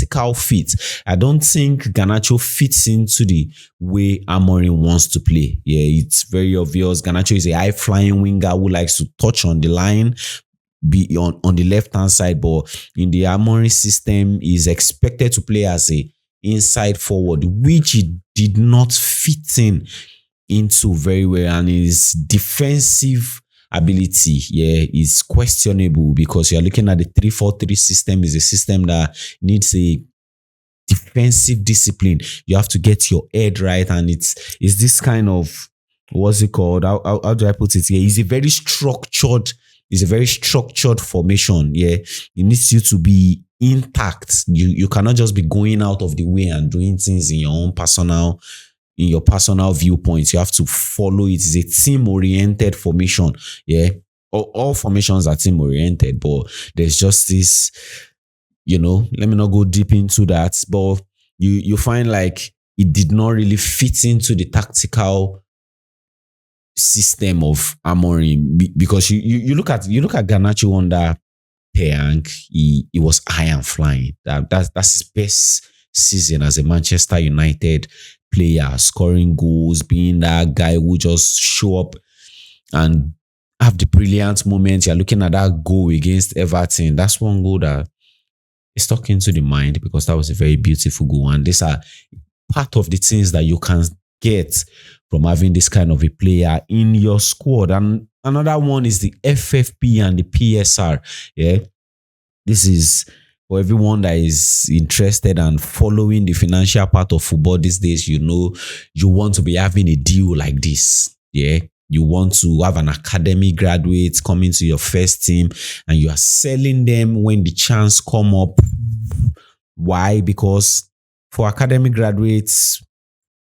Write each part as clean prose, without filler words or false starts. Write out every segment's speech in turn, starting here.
tactical fit. I don't think Garnacho fits into the way Amorim wants to play. Yeah, it's very obvious. Garnacho is a high-flying winger who likes to touch on the line, be on the left-hand side, but in the Amorim system, is expected to play as a inside forward, which he did not fit into very well, and his defensive ability is questionable, because you're looking at the 3-4-3 system. Is a system that needs a defensive discipline. You have to get your head right, and it's this kind of, what's it called? How do I put it here? It's a very structured formation. Yeah, it needs you to be intact. You cannot just be going out of the way and doing things in your personal viewpoints. You have to follow it. It's a team-oriented formation. Yeah, all formations are team-oriented, but there's just this, let me not go deep into that, but you find like it did not really fit into the tactical system of Amorim, because you look at Garnacho under Hank. He was high and flying. That's his best season as a Manchester United player, scoring goals, being that guy who just show up and have the brilliant moments. You're looking at that goal against Everton. That's one goal that is stuck into the mind, because that was a very beautiful goal. And these are part of the things that you can get from having this kind of a player in your squad. And another one is the FFP and the PSR. Yeah, this is for everyone that is interested and following the financial part of football these days. You want to be having a deal like this. Yeah, you want to have an academy graduate coming to your first team, and you are selling them when the chance come up. Why? Because for academy graduates,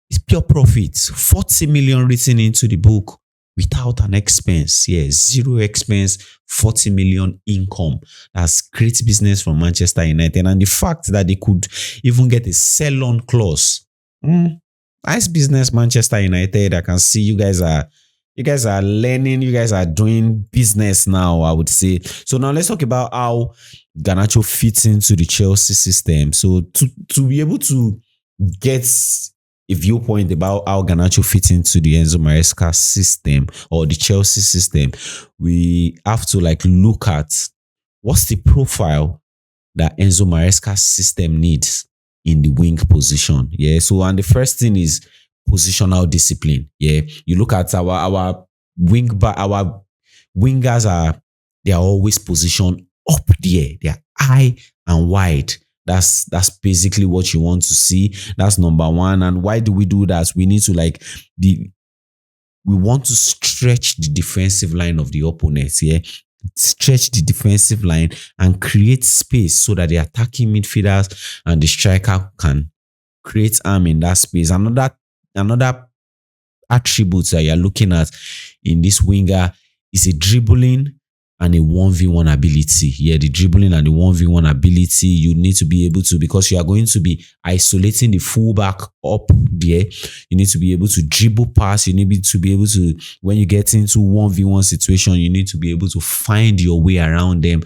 it's pure profit. 40 million written into the book without an expense. Yeah, zero expense, 40 million income. That's great business from Manchester United. And the fact that they could even get a sell-on clause. Nice business, Manchester United. I can see you guys are learning. You guys are doing business now, I would say. So now let's talk about how Garnacho fits into the Chelsea system. So to be able to get a viewpoint about how Garnacho fits into the Enzo Maresca system or the Chelsea system, we have to look at what's the profile that Enzo Maresca's system needs in the wing position. Yeah. So, and the first thing is positional discipline. Yeah. You look at our wingers they are always positioned up there. They are high and wide. That's basically what you want to see. That's number one. And why do we do that? We need to we want to stretch the defensive line of the opponents. Yeah, stretch the defensive line and create space so that the attacking midfielders and the striker can create harm in that space. Another attribute that you're looking at in this winger is a dribbling and a 1v1 ability. Yeah, the dribbling and the 1v1 ability, you need to be able to, because you are going to be isolating the fullback up there. You need to be able to dribble pass. You need to be able to, when you get into 1v1 situation, you need to be able to find your way around them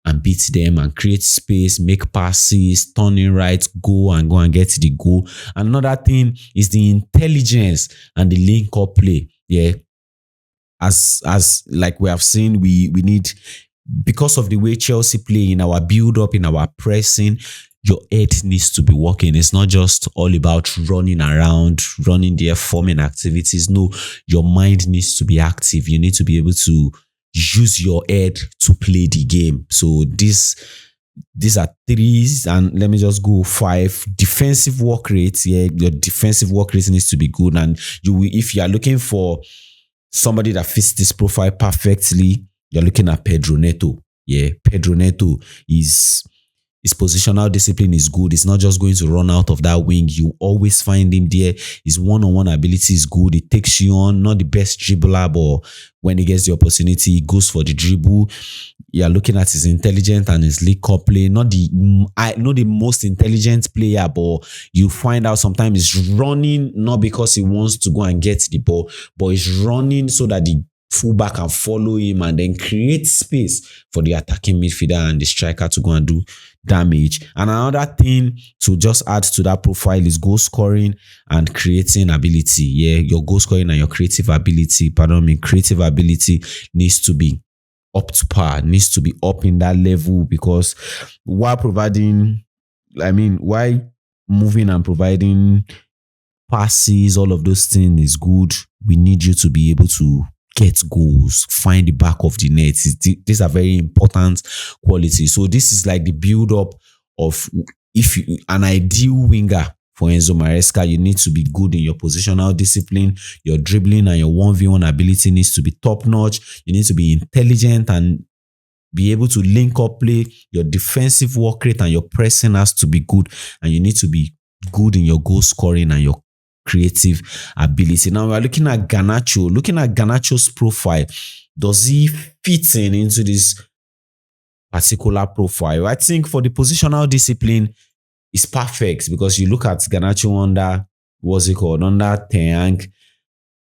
and beat them and create space, make passes, turning right, go and get the goal. Another thing is the intelligence and the link-up play. Yeah. As like we have seen, we need, because of the way Chelsea play, in our build-up, in our pressing, your head needs to be working. It's not just all about running around, running there, forming activities. No, your mind needs to be active. You need to be able to use your head to play the game. So these are threes, and let me just go 5. Defensive work rate. Yeah, your defensive work rate needs to be good. And if you are looking for somebody that fits this profile perfectly, you're looking at Pedro Neto. Yeah, Pedro Neto his positional discipline is good. It's not just going to run out of that wing. You always find him there. His one-on-one ability is good. It takes you on. Not the best dribbler, but when he gets the opportunity, he goes for the dribble. You're looking at his intelligence and his league-up play. Not the most intelligent player, but you find out sometimes he's running not because he wants to go and get the ball, but he's running so that the fullback can follow him and then create space for the attacking midfielder and the striker to go and do damage. And another thing to just add to that profile is goal scoring and creating ability. Yeah, your goal scoring and your creative ability, creative ability needs to be up to par, needs to be up in that level, because while providing, while moving and providing passes, all of those things is good. We need you to be able to get goals, find the back of the net. These are very important qualities. So this is like the build up of, if you, an ideal winger for Enzo Maresca, you need to be good in your positional discipline. Your dribbling and your 1v1 ability needs to be top notch. You need to be intelligent and be able to link up play. Your defensive work rate and your pressing has to be good, and you need to be good in your goal scoring and your creative ability. Now we're looking at Garnacho. Looking at Garnacho's profile, does he fit into this particular profile? I think for the positional discipline, it's perfect, because you look at Garnacho under, under Ten Hag.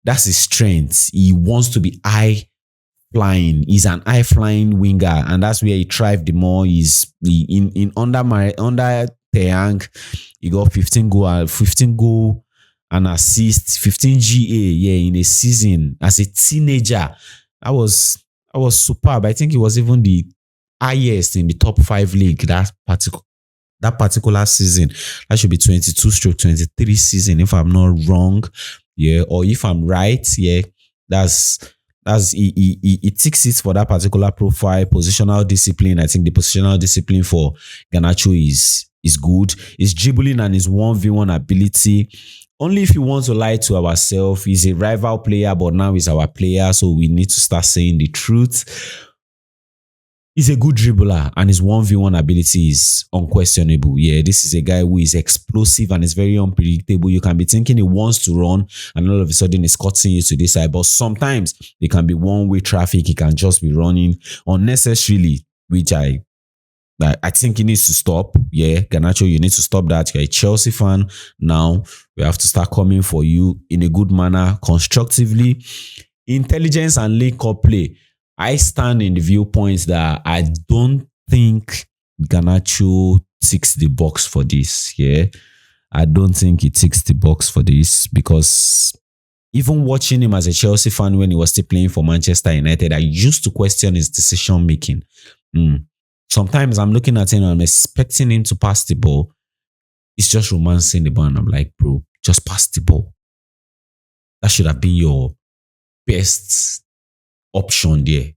That's his strength. He wants to be high flying. He's an high flying winger, and that's where he thrived the more. Under Ten Hag, he got 15 goal and assist, 15 GA, in a season as a teenager. That was superb. I think it was even the highest in the top 5 league that particular season. That should be 22/23 season, if I'm not wrong. Yeah, or if I'm right, yeah, that's he ticks it for that particular profile. Positional discipline, I think the positional discipline for Garnacho is good. His dribbling and his 1v1 ability, only if you want to lie to ourselves, he's a rival player, but now he's our player, so we need to start saying the truth. He's a good dribbler, and his 1v1 ability is unquestionable. Yeah, this is a guy who is explosive and is very unpredictable. You can be thinking he wants to run, and all of a sudden he's cutting you to this side. But sometimes it can be one-way traffic. He can just be running unnecessarily, which I think he needs to stop. Yeah, Garnacho, you need to stop that. You're a Chelsea fan now. We have to start coming for you in a good manner, constructively. Intelligence and link-up play. I stand in the viewpoint that I don't think Garnacho ticks the box for this. Yeah, I don't think he ticks the box for this, because even watching him as a Chelsea fan when he was still playing for Manchester United, I used to question his decision making. Sometimes I'm looking at him and I'm expecting him to pass the ball. He's just romancing the ball, and I'm like, bro, just pass the ball. That should have been your best option there.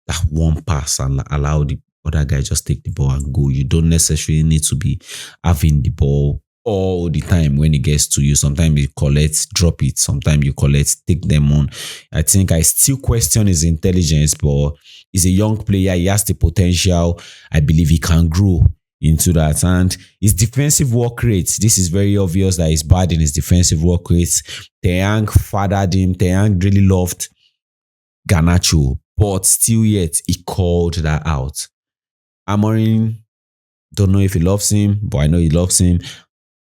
That one pass, and allow the other guy just take the ball and go. You don't necessarily need to be having the ball all the time when it gets to you. Sometimes you collect, drop it. Sometimes you collect, take them on. I think I still question his intelligence, but he's a young player. He has the potential. I believe he can grow into that. And his defensive work rate, this is very obvious that he's bad in his defensive work rate. Ten Hag fathered him. Ten Hag really loved Garnacho, but still yet he called that out. Amorim, don't know if he loves him, but I know he loves him.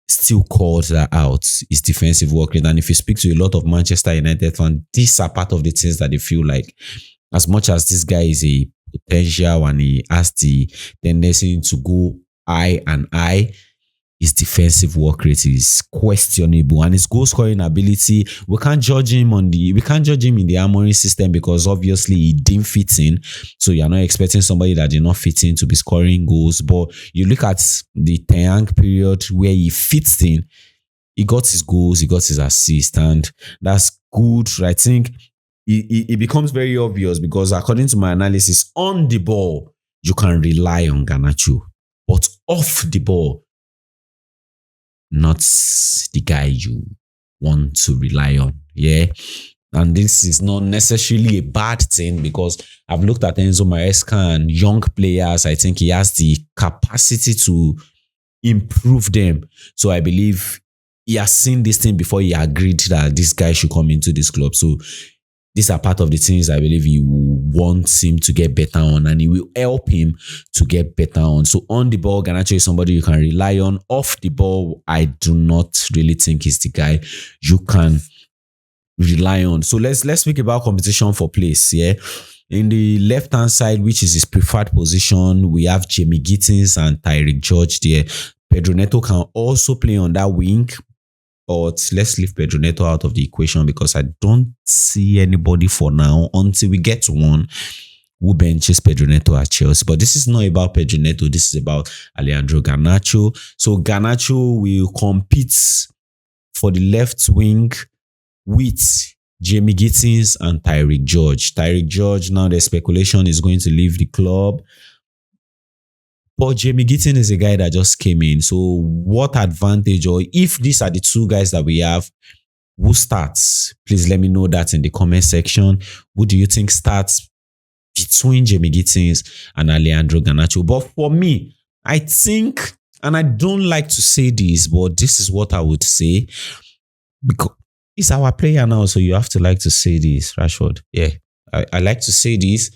Still called that out, his defensive work rate. And if you speak to a lot of Manchester United fans, these are part of the things that they feel like, as much as this guy is a potential and he has the tendency to go high and high, his defensive work rate is questionable, and his goal scoring ability, we can't judge him in the Amorim system, because obviously he didn't fit in. So you're not expecting somebody that did not fit in to be scoring goals. But you look at the Ten Hag period where he fits in, he got his goals, he got his assists, and that's good. I think it becomes very obvious, because according to my analysis, on the ball you can rely on Garnacho, but off the ball, not the guy you want to rely on. Yeah. And this is not necessarily a bad thing, because I've looked at Enzo Maresca and young players. I think he has the capacity to improve them. So I believe he has seen this thing before he agreed that this guy should come into this club. So these are part of the things I believe he wants him to get better on, and he will help him to get better on. So on the ball, Garnacho is somebody you can rely on. Off the ball, I do not really think he's the guy you can rely on. So let's speak about competition for place. Yeah, In the left hand side, which is his preferred position, we have Jamie Gittins and Tyreek George there. Pedro Neto can also play on that wing, but let's leave Pedro Neto out of the equation because I don't see anybody for now until we get to one who benches Pedro Neto at Chelsea. But this is not about Pedro Neto. This is about Alejandro Garnacho. So Garnacho will compete for the left wing with Jamie Gittins and Tyreek George. Tyreek George, now the speculation is going to leave the club. But Jamie Gittins is a guy that just came in. So what advantage, or if these are the two guys that we have, who starts? Please let me know that in the comment section. Who do you think starts between Jamie Gittins and Alejandro Garnacho? But for me, I think, and I don't like to say this, but this is what I would say, because he's our player now, so you have to like to say this, Rashford. Yeah, I like to say this.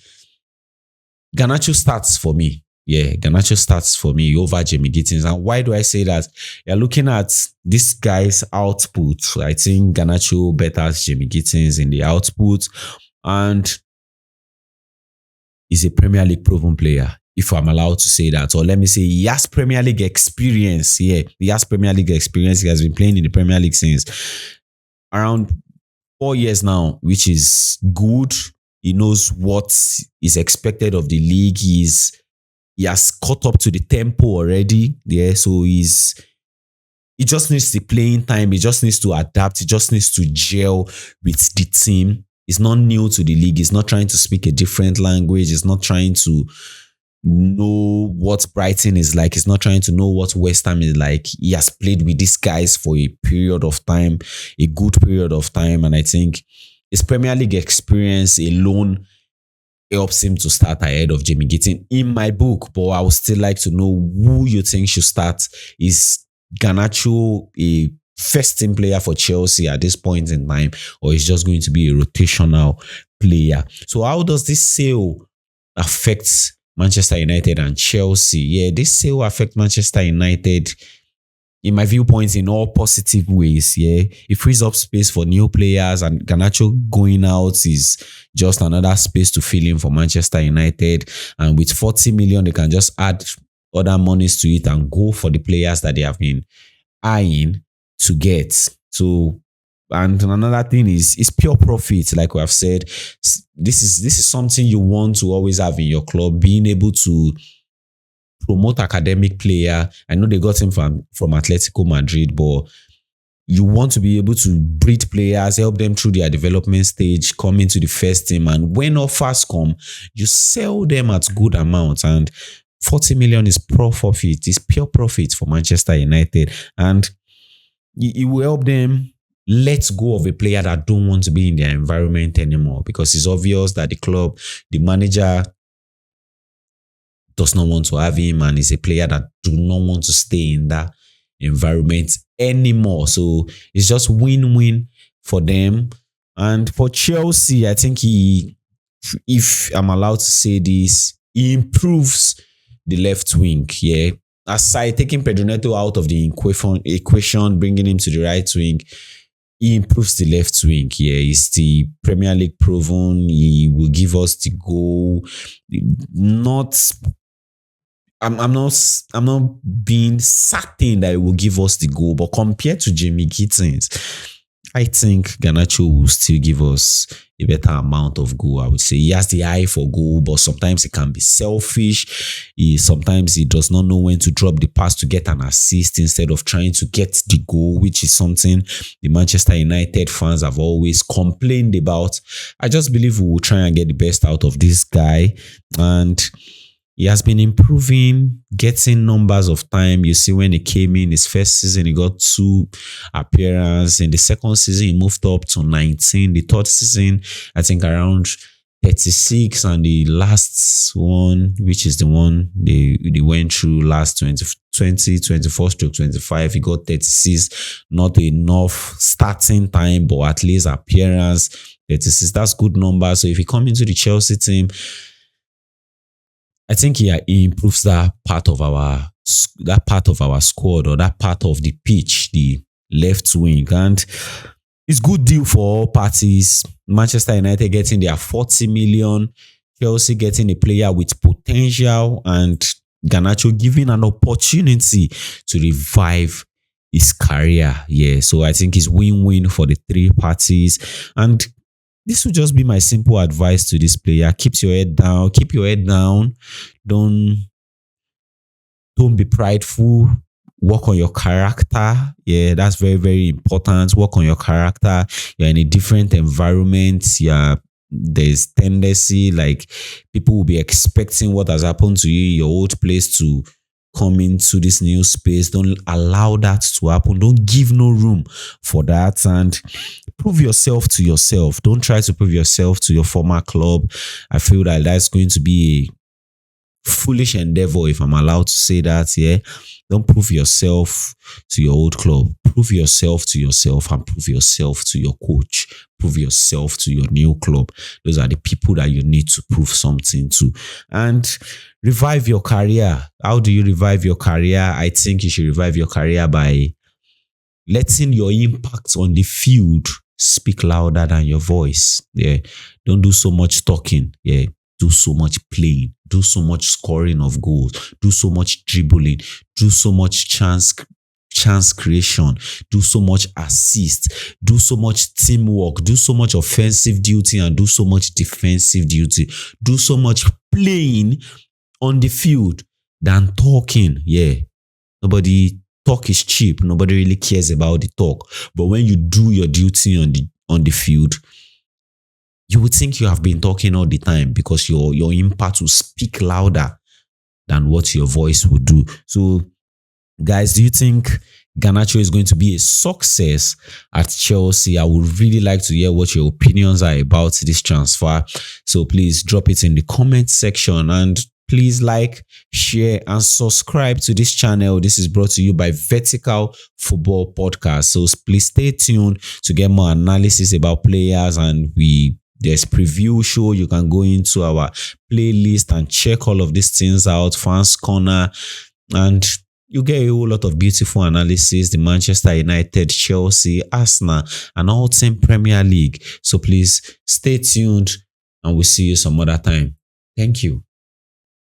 Garnacho starts for me. Yeah, Garnacho starts for me over Jamie Gittins. And why do I say that? You're looking at this guy's output. I think Garnacho betters Jamie Gittins in the output. And he's a Premier League proven player, if I'm allowed to say that. Or let me say, he has Premier League experience. Yeah, he has Premier League experience. He has been playing in the Premier League since around 4 years now, which is good. He knows what is expected of the league. He has caught up to the tempo already. Yeah, so he just needs the playing time. He just needs to adapt. He just needs to gel with the team. He's not new to the league. He's not trying to speak a different language. He's not trying to know what Brighton is like. He's not trying to know what West Ham is like. He has played with these guys for a period of time, a good period of time. And I think his Premier League experience alone helps him to start ahead of Jamie Gittins in my book. But I would still like to know who you think should start. Is Garnacho a first team player for Chelsea at this point in time, or is just going to be a rotational player? So how does this sale affect Manchester United and Chelsea? Yeah, this sale affects Manchester United, in my viewpoints, in all positive ways. Yeah, it frees up space for new players, and Garnacho going out is just another space to fill in for Manchester United. And with 40 million, they can just add other monies to it and go for the players that they have been eyeing to get. So, and another thing is pure profit. Like we have said, this is something you want to always have in your club, being able to promote academic player. I know they got him from Atletico Madrid, but you want to be able to breed players, help them through their development stage, come into the first team, and when offers come, you sell them at good amounts. And 40 million is profit. It's pure profit for Manchester United, and it will help them let go of a player that don't want to be in their environment anymore, because it's obvious that the club, the manager, does not want to have him, and is a player that do not want to stay in that environment anymore. So it's just win-win for them. And for Chelsea, I think if I'm allowed to say this, he improves the left wing. Yeah, aside taking Pedro Neto out of the equation, bringing him to the right wing, he improves the left wing. Yeah, he's the Premier League proven. He will give us the goal. I'm not being certain that it will give us the goal, but compared to Jamie Gittins, I think Garnacho will still give us a better amount of goal. I would say he has the eye for goal, but sometimes he can be selfish. Sometimes he does not know when to drop the pass to get an assist instead of trying to get the goal, which is something the Manchester United fans have always complained about. I just believe we will try and get the best out of this guy, and he has been improving, getting numbers of time. You see, when he came in his first season, he got 2 appearances. In the second season, he moved up to 19. The third season, I think around 36. And the last one, which is the one they went through last 24/25, he got 36. Not enough starting time, but at least appearance. 36, that's good number. So if he comes into the Chelsea team, I think he improves that part of our squad, or that part of the pitch, the left wing, and it's good deal for all parties. Manchester United getting their 40 million Chelsea getting a player with potential and Garnacho giving an opportunity to revive his career. Yeah, so I think it's win-win for the three parties. And this would just be my simple advice to this player. Keep your head down. Keep your head down. Don't don't be prideful. Work on your character. Yeah, that's very, very important. Work on your character. You're in a different environment. Yeah, there's tendency like people will be expecting what has happened to you in your old place to come into this new space. Don't allow that to happen. Don't give no room for that, and prove yourself to yourself. Don't try to prove yourself to your former club. I feel that that's going to be foolish endeavor, if I'm allowed to say that. Yeah, don't prove yourself to your old club. Prove yourself to yourself, and prove yourself to your coach. Prove yourself to your new club. Those are the people that you need to prove something to. And revive your career. How do you revive your career? I think you should revive your career by letting your impact on the field speak louder than your voice. Yeah. Don't do so much talking. Yeah. Do so much playing. Do so much scoring of goals. Do so much dribbling. Do so much chance creation. Do so much assist. Do so much teamwork. Do so much offensive duty and do so much defensive duty. Do so much playing on the field than talking. Yeah. Nobody talk is cheap. Nobody really cares about the talk. But when you do your duty on the field, you would think you have been talking all the time because your impact will speak louder than what your voice would do. So, guys, do you think Garnacho is going to be a success at Chelsea? I would really like to hear what your opinions are about this transfer. So please drop it in the comment section, and please like, share, and subscribe to this channel. This is brought to you by Vertical Football Podcast. So please stay tuned to get more analysis about players, and there's preview show. You can go into our playlist and check all of these things out. Fans Corner, and you get a whole lot of beautiful analysis. The Manchester United, Chelsea, Arsenal, and all 10 Premier League. So please stay tuned, and we'll see you some other time. Thank you.